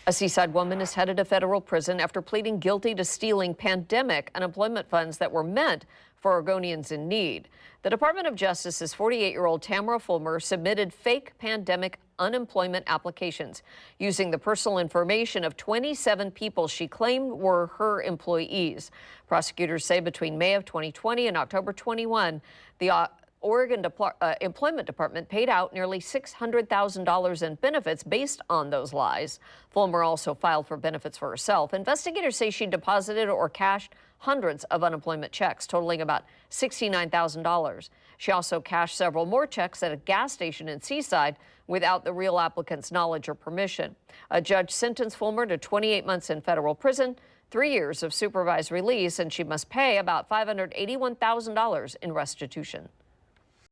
A Seaside woman is headed to federal prison after pleading guilty to stealing pandemic unemployment funds that were meant for Oregonians in need. The Department of Justice's 48-year-old Tamara Fulmer submitted fake pandemic unemployment applications using the personal information of 27 people she claimed were her employees. Prosecutors say between May of 2020 and October 21, the Oregon Employment Department paid out nearly $600,000 in benefits based on those lies. Fulmer also filed for benefits for herself. Investigators say she deposited or cashed hundreds of unemployment checks totaling about $69,000. She also cashed several more checks at a gas station in Seaside without the real applicant's knowledge or permission. A judge sentenced Fulmer to 28 months in federal prison, 3 years of supervised release, and she must pay about $581,000 in restitution.